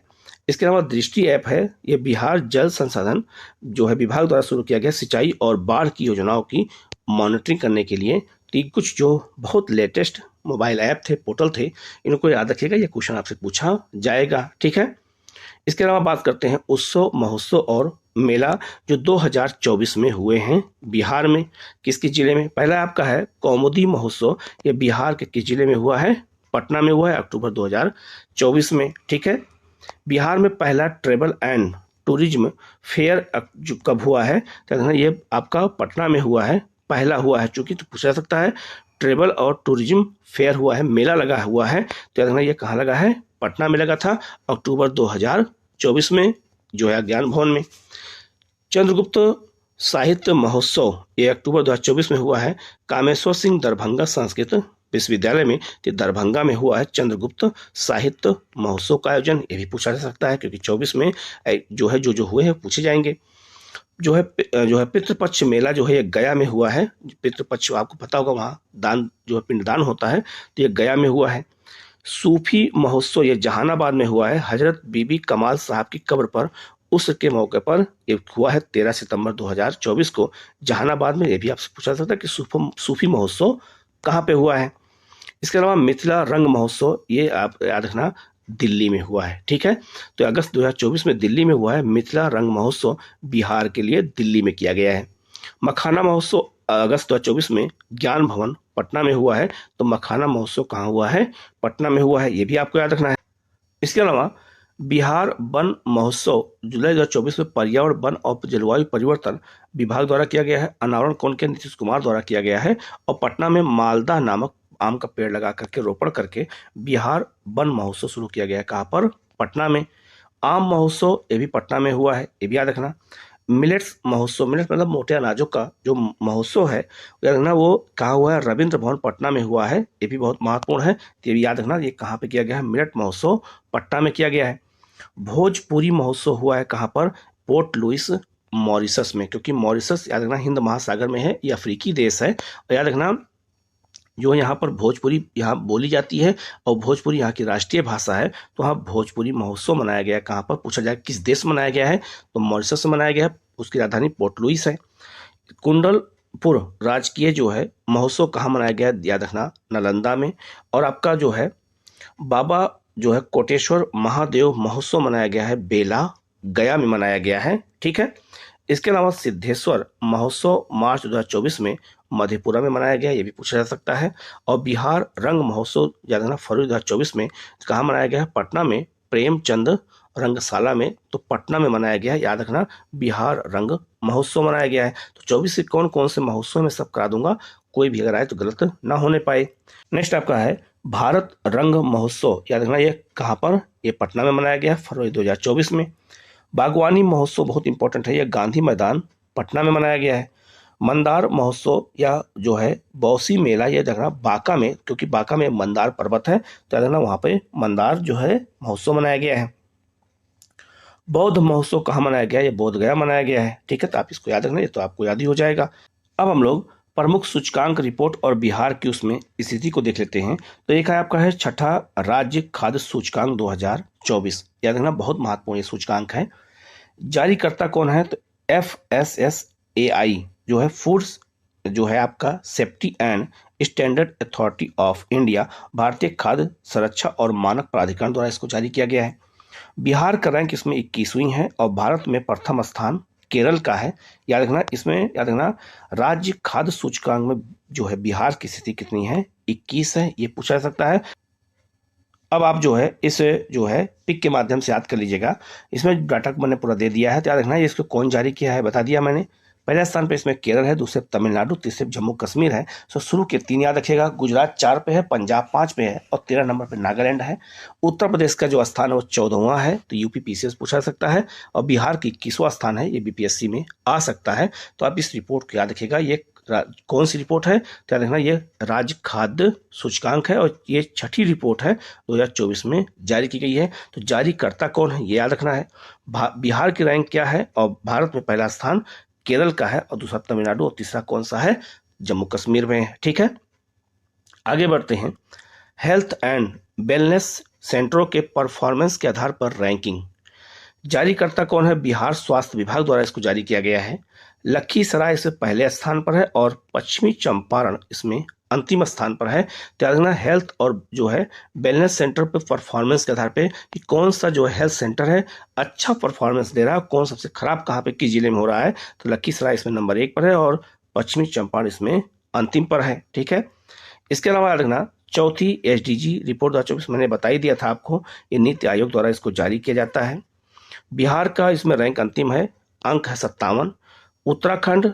इसके अलावा दृष्टि ऐप है, ये बिहार जल संसाधन जो है विभाग द्वारा शुरू किया गया सिंचाई और बाढ़ की योजनाओं की मॉनिटरिंग करने के लिए। तो कुछ जो बहुत लेटेस्ट मोबाइल ऐप थे, पोर्टल थे, इनको याद रखिएगा, ये क्वेश्चन आपसे पूछा जाएगा। ठीक है, इसके अलावा बात करते हैं उत्सव महोत्सव और मेला जो 2024 में हुए हैं बिहार में। किसके जिले में? पहला आपका है कौमुदी महोत्सव, ये बिहार के किस जिले में हुआ है? पटना में हुआ है अक्टूबर 2024 में। ठीक है, बिहार में पहला ट्रेवल एंड टूरिज्म फेयर जो कब हुआ है? तो ये आपका पटना में हुआ है, पहला हुआ है। चूंकि तो पूछा जा सकता है ट्रेवल और टूरिज्म फेयर हुआ है, मेला लगा हुआ है, तो याद रखना ये कहाँ लगा है, पटना में लगा था अक्टूबर 2024 में जो है ज्ञान भवन में। चंद्रगुप्त साहित्य महोत्सव ये अक्टूबर 2024 में हुआ है कामेश्वर सिंह दरभंगा संस्कृत विश्वविद्यालय में, तो दरभंगा में हुआ है चंद्रगुप्त साहित्य महोत्सव का आयोजन। ये भी पूछा जा सकता है क्योंकि 24 में जो है जो हुए हैं पूछे जाएंगे। जो है पितृपक्ष मेला जो है ये गया में हुआ है। पितृपक्ष आपको पता होगा, वहाँ दान जो है पिंडदान होता है, तो ये गया में हुआ है। सूफी महोत्सव ये जहानाबाद में हुआ है, हजरत बीबी कमाल साहब की कब्र पर उसके मौके पर ये हुआ है 13 सितंबर 2024 को जहानाबाद में। ये भी आपसे पूछा जा सकता है कि सूफी महोत्सव कहाँ पे हुआ है। इसके अलावा मिथिला रंग महोत्सव ये आप याद रखना दिल्ली में हुआ है, ठीक है। तो अगस्त 2024 में दिल्ली में हुआ है मिथिला रंग महोत्सव, बिहार के लिए दिल्ली में किया गया है। मखाना महोत्सव अगस्त 2024 में ज्ञान भवन पटना में हुआ है, तो मखाना महोत्सव कहाँ हुआ है, पटना में हुआ है, ये भी आपको याद रखना है। इसके अलावा बिहार वन महोत्सव जुलाई 2024 में पर्यावरण वन और जलवायु परिवर्तन विभाग द्वारा किया गया है। अनावरण कौन के, नीतीश कुमार द्वारा किया गया है। और पटना में मालदा नामक आम का पेड़ लगा करके रोपण करके बिहार वन महोत्सव शुरू किया गया है। कहाँ पर, पटना में। आम महोत्सव ये भी पटना में हुआ है, ये भी याद रखना। मिलेट्स महोत्सव, मिलेट्स मतलब मोटे अनाजों का जो महोत्सव है याद रखना, वो कहाँ हुआ है, रविंद्र भवन पटना में हुआ है, ये भी बहुत महत्वपूर्ण है, ये भी याद रखना। ये कहाँ पे किया गया है, मिलेट महोत्सव पटना में किया गया है। भोजपुरी महोत्सव हुआ है कहाँ पर, पोर्ट लुइस मॉरिशस में, क्योंकि मॉरिशस याद रखना हिंद महासागर में है, ये अफ्रीकी देश है। और याद रखना जो यहाँ पर भोजपुरी यहाँ बोली जाती है और भोजपुरी यहाँ की राष्ट्रीय भाषा है, तो वहाँ भोजपुरी महोत्सव मनाया गया है। कहाँ पर, पूछा जाए किस देश में मनाया गया है, तो मॉरिशस से मनाया गया है, उसकी राजधानी पोर्ट लुइस है। कुंडलपुर राजकीय जो है महोत्सव कहाँ मनाया गया है, याद रखना नालंदा में। और आपका जो है बाबा जो है कोटेश्वर महादेव महोत्सव मनाया गया है बेला, गया में मनाया गया है, ठीक है। इसके अलावा सिद्धेश्वर महोत्सव मार्च 2024 में मधेपुरा में मनाया गया, ये भी पूछा जा सकता है। और बिहार रंग महोत्सव याद रखना फरवरी 2024 में कहाँ मनाया गया है, पटना में प्रेमचंद रंगशाला में, तो पटना में मनाया गया है, याद रखना बिहार रंग महोत्सव मनाया गया है। तो 24 से कौन कौन से महोत्सव में सब करा दूंगा, कोई भी अगर आए तो गलत ना होने पाए। नेक्स्ट आपका है भारत रंग महोत्सव, याद रखना ये कहाँ पर, ये पटना में मनाया गया है फरवरी 2024 में। बागवानी महोत्सव बहुत इंपॉर्टेंट है, यह गांधी मैदान पटना में मनाया गया है। मंदार महोत्सव या जो है बौसी मेला, यह देखना बांका में, क्योंकि बांका में मंदार पर्वत है, तो देखना वहाँ पे मंदार जो है महोत्सव मनाया गया है। बौद्ध महोत्सव कहाँ मनाया गया है, ये बोध गया मनाया गया है, ठीक है। तो आप इसको याद रखना, ये तो आपको याद ही हो जाएगा। अब हम लोग प्रमुख सूचकांक रिपोर्ट और बिहार की उसमें स्थिति को देख लेते हैं। तो एक है आपका है छठा राज्य खाद्य सूचकांक 2024, याद रखना बहुत महत्वपूर्ण ये सूचकांक है। जारीकर्ता कौन है, तो FSSAI जो है फूड्स जो है आपका safety and standard authority of India, भारतीय खाद्य सुरक्षा और मानक प्राधिकरण द्वारा इसको जारी किया गया है। बिहार का रैंक इसमें 21वीं है और भारत में प्रथम स्थान केरल का है। याद रखना इसमें, याद रखना राज्य खाद्य सूचकांक में जो है बिहार की स्थिति कितनी है, 21 है, ये पूछा जा सकता है। अब आप जो है इस जो है पिक के माध्यम से याद कर लीजिएगा, इसमें डाटा मैंने पूरा दे दिया है, तो याद रखना ये इसको कौन जारी किया है बता दिया मैंने। पहले स्थान पे इसमें केरल है, दूसरे तमिलनाडु, तीसरे जम्मू कश्मीर है। सो शुरू के 3 याद रखिएगा, गुजरात 4 पे है, पंजाब 5 पे है और 13 नंबर पे नागालैंड है। उत्तर प्रदेश का जो स्थान है वो 14वां है, तो यूपी PCS पूछा सकता है। और बिहार की 21वां स्थान है, ये BPSC में आ सकता है। तो आप इस रिपोर्ट को याद रखिएगा, ये कौन सी रिपोर्ट है, तो याद रखना ये राज्य खाद्य सूचकांक है और ये छठी रिपोर्ट है 2024 में जारी की गई है। तो जारीकर्ता कौन है ये याद रखना है। बिहार की रैंक क्या है, और भारत में पहला स्थान केरल का है और दूसरा तमिलनाडु और तीसरा कौन सा है, जम्मू कश्मीर में है, ठीक है। आगे बढ़ते हैं, हेल्थ एंड वेलनेस सेंटरों के परफॉर्मेंस के आधार पर रैंकिंग। जारीकर्ता कौन है, बिहार स्वास्थ्य विभाग द्वारा इसको जारी किया गया है। लखीसराय इसमें पहले स्थान पर है और पश्चिमी चंपारण इसमें अंतिम स्थान पर है। तो याद रखना हेल्थ और जो है वेलनेस सेंटर पे परफॉर्मेंस के आधार पे कि कौन सा जो हेल्थ सेंटर है अच्छा परफॉर्मेंस दे रहा है, कौन सबसे खराब कहाँ पे किस जिले में हो रहा है। तो लखीसराय इसमें नंबर 1 पर है और पश्चिमी चंपारण इसमें अंतिम पर है, ठीक है। इसके अलावा याद रखना चौथी SDG रिपोर्ट 2024 मैंने बता ही दिया था आपको, ये नीति आयोग द्वारा इसको जारी किया जाता है। बिहार का इसमें रैंक अंतिम है, अंक है 57। उत्तराखंड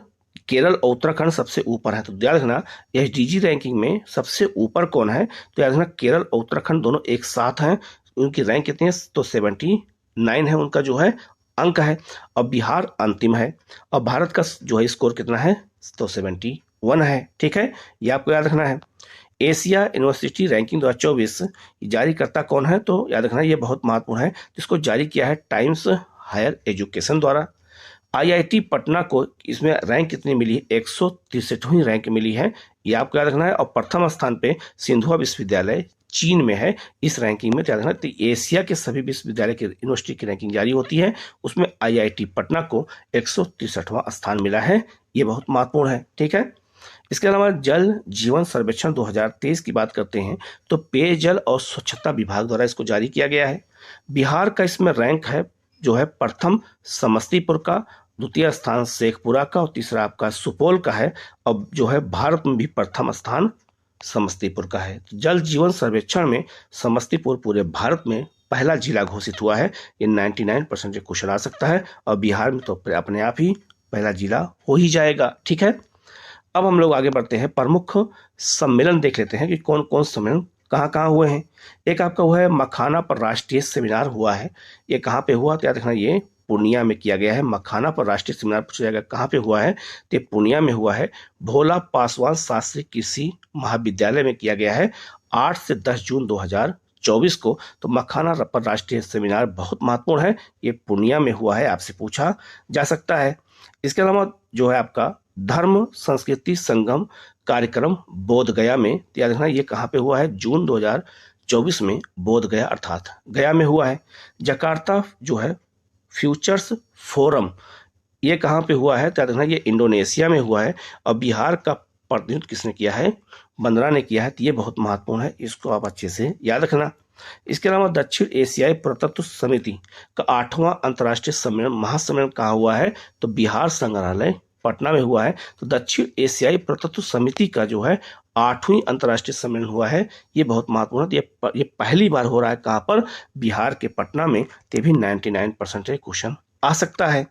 केरल और उत्तराखंड सबसे ऊपर है। तो याद रखना एसडीजी रैंकिंग में सबसे ऊपर कौन है, तो याद रखना केरल और उत्तराखंड दोनों एक साथ हैं। उनकी रैंक कितनी है, तो 79 है उनका जो है अंक है, और बिहार अंतिम है। और भारत का जो है स्कोर कितना है, तो 71 है। ठीक है, ये आपको याद रखना है। एशिया यूनिवर्सिटी रैंकिंग 2024 जारीकर्ता कौन है, तो याद रखना ये बहुत महत्वपूर्ण है, जिसको जारी किया है टाइम्स हायर एजुकेशन द्वारा। आईआईटी पटना को इसमें रैंक कितनी मिली है, 163वीं रैंक मिली है, ये आपको याद रखना है। और प्रथम स्थान पे सिंधुआ विश्वविद्यालय चीन में है इस रैंकिंग में, तो याद रखना। तो एशिया के सभी विश्वविद्यालय की यूनिवर्सिटी की रैंकिंग जारी होती है, उसमें आईआईटी पटना को 163वां स्थान मिला है, ये बहुत महत्वपूर्ण है। ठीक है, इसके अलावा जल जीवन सर्वेक्षण 2023 की बात करते हैं, तो पेयजल और स्वच्छता विभाग द्वारा इसको जारी किया गया है। बिहार का इसमें रैंक है जो है प्रथम समस्तीपुर का, द्वितीय स्थान शेखपुरा का, और तीसरा आपका सुपौल का है। और जो है भारत में भी प्रथम स्थान समस्तीपुर का है। तो जल जीवन सर्वेक्षण में समस्तीपुर पूरे भारत में पहला जिला घोषित हुआ है। ये 99% क्वेश्चन आ सकता है, और बिहार में तो अपने आप ही पहला जिला हो ही जाएगा। ठीक है, अब हम लोग आगे बढ़ते हैं, प्रमुख सम्मेलन देख लेते हैं कि कौन कौन सम्मेलन कहाँ कहाँ हुए हैं। एक आपका हुआ है मखाना पर राष्ट्रीय सेमिनार हुआ है, ये कहाँ पे हुआ, तो याद रखना ये पूर्णिया में किया गया है। मखाना पर राष्ट्रीय सेमिनार पूछा जाएगा कहाँ पे हुआ है, तो ये पूर्णिया में हुआ है। भोला पासवान शास्त्री कृषि महाविद्यालय में किया गया है 8 से 10 जून 2024 को। तो मखाना पर राष्ट्रीय सेमिनार बहुत महत्वपूर्ण है, ये पूर्णिया में हुआ है, आपसे पूछा जा सकता है। इसके अलावा जो है आपका धर्म संस्कृति संगम कार्यक्रम बोधगया में, याद रखना ये कहाँ पे हुआ है, जून 2024 में बोधगया अर्थात गया में हुआ है। जकार्ता जो है फ्यूचर्स फोरम, ये कहाँ पे हुआ है, तो याद रखना ये इंडोनेशिया में हुआ है। और बिहार का प्रतिनिधित्व किसने किया है, बंदरा ने किया है, तो ये बहुत महत्वपूर्ण है, इसको आप अच्छे से याद रखना। इसके अलावा दक्षिण एशियाई पुरातत्व समिति का 8वां अंतर्राष्ट्रीय सम्मेलन महासम्मेलन कहाँ हुआ है, तो बिहार संग्रहालय पटना में हुआ है। तो दक्षिण एशियाई पुरातत्व समिति का जो है 8वीं अंतर्राष्ट्रीय सम्मेलन हुआ है, ये बहुत महत्वपूर्ण है। ये पहली बार हो रहा है कहाँ पर, बिहार के पटना में, ते भी 99% क्वेश्चन आ सकता है।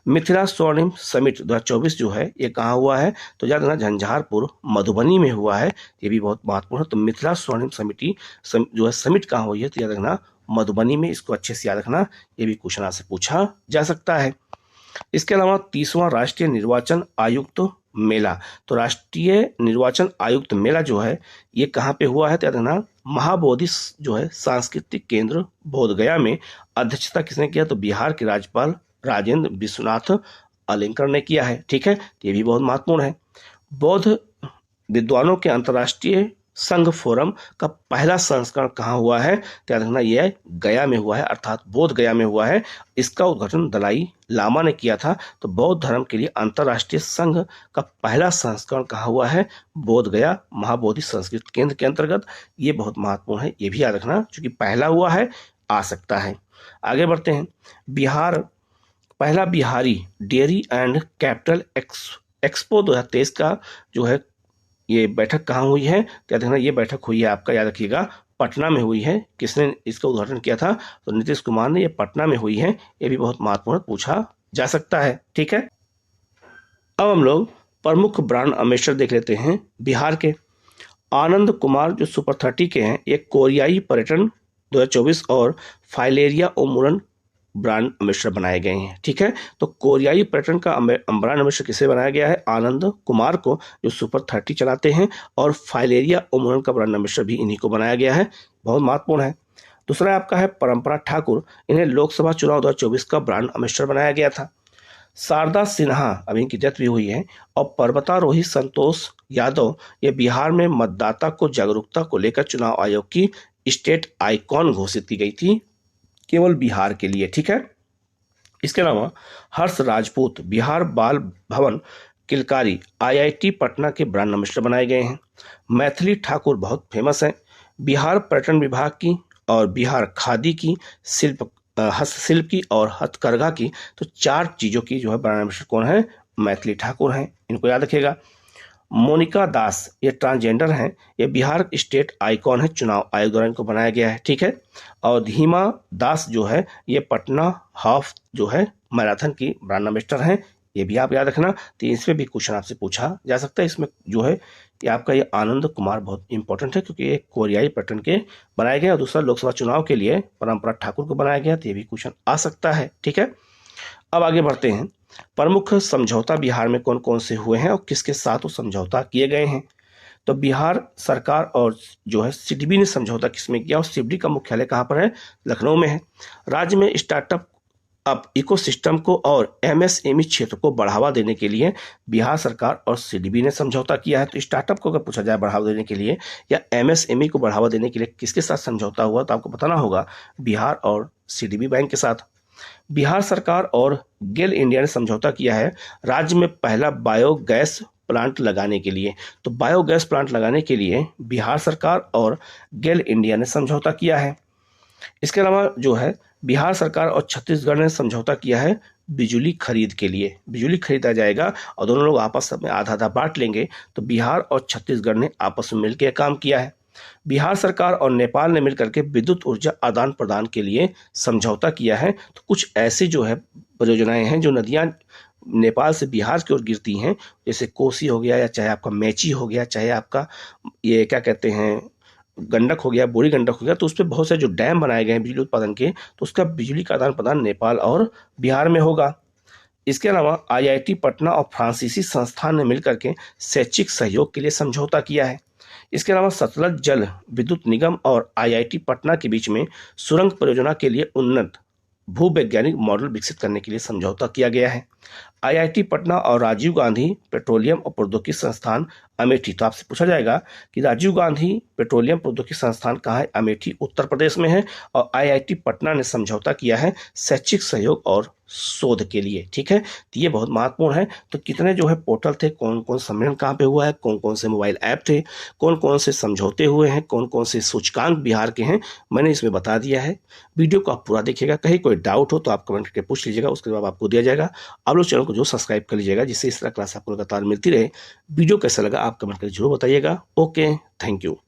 मिथिला स्वर्णिम समिट 2024 जो है ये कहाँ हुआ है, तो याद रखना झंझारपुर मधुबनी में हुआ है, ये भी बहुत महत्वपूर्ण है। तो मिथिला स्वर्णिम समिति जो है समिट कहाँ हुई है, तो याद रखना मधुबनी में, इसको अच्छे से याद रखना, ये भी क्वेश्चन आपसे पूछा जा सकता है। इसके अलावा 30वां राष्ट्रीय निर्वाचन आयुक्त मेला, तो राष्ट्रीय निर्वाचन आयुक्त मेला जो है ये कहाँ पे हुआ है, तो याद रखना महाबोधि जो है सांस्कृतिक केंद्र बोधगया में। अध्यक्षता किसने किया, तो बिहार के राज्यपाल राजेंद्र विश्वनाथ अलेंकर ने किया है। ठीक है, ये भी बहुत महत्वपूर्ण है। बौद्ध विद्वानों के अंतर्राष्ट्रीय संघ फोरम का पहला संस्करण कहाँ हुआ है, तो याद रखना यह गया में हुआ है, अर्थात बोध गया में हुआ है। इसका उद्घाटन दलाई लामा ने किया था। तो बौद्ध धर्म के लिए अंतर्राष्ट्रीय संघ का पहला संस्करण कहाँ हुआ है, बोध गया महाबोधि संस्कृत केंद्र के अंतर्गत, ये बहुत महत्वपूर्ण है, ये भी याद रखना, क्योंकि पहला हुआ है, आ सकता है। आगे बढ़ते हैं, बिहार पहला Bihari dairy and capital expo 2023 का जो है ये बैठक कहाँ हुई है, तो याद रखना ये बैठक हुई है आपका, याद रखिएगा पटना में हुई है। किसने इसका उद्घाटन किया था, तो नीतीश कुमार ने, ये पटना में हुई है, ये भी बहुत महत्वपूर्ण पूछा जा सकता है। ठीक है, अब हम लोग प्रमुख ब्रांड अम्बेसडर देख लेते हैं। बिहार के आनंद कुमार जो सुपर 30 के हैं, ये कोरियाई पर्यटन 2024 और फाइलेरिया ओमुरन ब्रांड अम्बेसडर बनाए गए हैं। ठीक है, तो कोरियाई पर्यटन का ब्रांड अम्बेसडर किसे बनाया गया है, आनंद कुमार को, जो सुपर 30 चलाते हैं, और फाइलेरिया ओमुरन का ब्रांड अम्बेसडर भी इन्हीं को बनाया गया है, बहुत महत्वपूर्ण है। दूसरा आपका है परंपरा ठाकुर, इन्हें लोकसभा चुनाव 2024 का ब्रांड अम्बेसडर बनाया गया था। शारदा सिन्हा, अभी इनकी डेथ भी हुई है, और पर्वतारोही संतोष यादव, ये बिहार में मतदाता को जागरूकता को लेकर चुनाव आयोग की स्टेट आइकॉन घोषित की गई थी, केवल बिहार के लिए। ठीक है, इसके अलावा हर्ष राजपूत बिहार बाल भवन किलकारी आईआईटी पटना के ब्रांड अम्बेसडर बनाए गए हैं। मैथिली ठाकुर बहुत फेमस है, बिहार पर्यटन विभाग की और बिहार खादी की, हस्तशिल्प की और हथकरघा की, तो 4 चीजों की जो है ब्रांड एम्बेसडर कौन है, मैथिली ठाकुर हैं, इनको याद रखिएगा। मोनिका दास, ये ट्रांसजेंडर हैं, ये बिहार स्टेट आइकॉन है, चुनाव आयोग द्वारा इनको बनाया गया है। ठीक है, और धीमा दास जो है ये पटना हाफ जो है मैराथन की ब्रांड एम्बेसडर हैं, ये भी आप याद रखना। तो इसमें भी क्वेश्चन आपसे पूछा जा सकता है। इसमें जो है ये आपका ये आनंद कुमार बहुत इंपॉर्टेंट है, क्योंकि ये कोरियाई पैटर्न के बनाए गए और दूसरा लोकसभा चुनाव के लिए परम्परा ठाकुर को बनाया गया। तो ये भी क्वेश्चन आ सकता है। ठीक है, अब आगे बढ़ते हैं। प्रमुख समझौता बिहार में कौन कौन से हुए हैं और किसके साथ वो समझौता किए गए हैं। तो बिहार सरकार और जो है सीडीबी ने समझौता किसमें किया और सीडीबी का मुख्यालय कहाँ पर है, लखनऊ में है। राज्य में स्टार्टअप अब इकोसिस्टम को और एमएसएमई क्षेत्र को बढ़ावा देने के लिए बिहार सरकार और सीडीबी ने समझौता किया है। तो स्टार्टअप को अगर पूछा जाए बढ़ावा देने के लिए या एमएसएमई को बढ़ावा देने के लिए किसके साथ समझौता हुआ, तो आपको बताना होगा बिहार और सीडीबी बैंक के साथ। बिहार सरकार और गेल इंडिया ने समझौता किया है राज्य में पहला बायोगैस प्लांट लगाने के लिए। तो बायोगैस प्लांट लगाने के लिए बिहार सरकार और गेल इंडिया ने समझौता किया है। इसके अलावा जो है बिहार सरकार और छत्तीसगढ़ ने समझौता किया है बिजली खरीद के लिए। बिजली खरीदा जाएगा और दोनों लोग आपस में आधा आधा बांट लेंगे। तो बिहार और छत्तीसगढ़ ने आपस में मिलकर काम किया है। बिहार सरकार और नेपाल ने मिलकर के विद्युत ऊर्जा आदान प्रदान के लिए समझौता किया है। तो कुछ ऐसे जो है परियोजनाएं हैं जो नदियां नेपाल से बिहार की ओर गिरती हैं, जैसे कोसी हो गया या चाहे आपका मेची हो गया, चाहे आपका ये क्या कहते हैं गंडक हो गया, बूढ़ी गंडक हो गया। तो उस पर बहुत से जो डैम बनाए गए हैं बिजली उत्पादन के, तो उसका बिजली का आदान प्रदान नेपाल और बिहार में होगा। इसके अलावा आईआईटी पटना और फ्रांसीसी संस्थान ने मिलकर के शैक्षिक सहयोग के लिए समझौता किया है। इसके अलावा सतलज जल विद्युत निगम और आईआईटी पटना के बीच में सुरंग परियोजना के लिए उन्नत भूवैज्ञानिक मॉडल विकसित करने के लिए समझौता किया गया है। आईआईटी पटना और राजीव गांधी पेट्रोलियम और प्रौद्योगिकी संस्थान अमेठी। तो आपसे पूछा जाएगा कि राजीव गांधी पेट्रोलियम प्रौद्योगिकी संस्थान कहाँ है, अमेठी उत्तर प्रदेश में है। और आईआईटी पटना ने समझौता किया है शैक्षिक सहयोग और शोध के लिए। ठीक है, तो ये बहुत महत्वपूर्ण है। तो कितने जो है पोर्टल थे, कौन कौन सम्मेलन कहाँ पे हुआ है, कौन कौन से मोबाइल ऐप थे, कौन कौन से समझौते हुए हैं, कौन कौन से सूचकांक बिहार के हैं, मैंने इसमें बता दिया है। वीडियो को आप पूरा देखिएगा। कहीं कोई डाउट हो तो आप कमेंट करके पूछ लीजिएगा, उसके जवाब आपको दिया जाएगा। आप लोग चैनल को जो सब्सक्राइब कर लीजिएगा, जिससे इस तरह क्लास आपको लगातार मिलती रहे। वीडियो कैसा लगा आप कमेंट करके जरूर बताइएगा। Okay, thank you.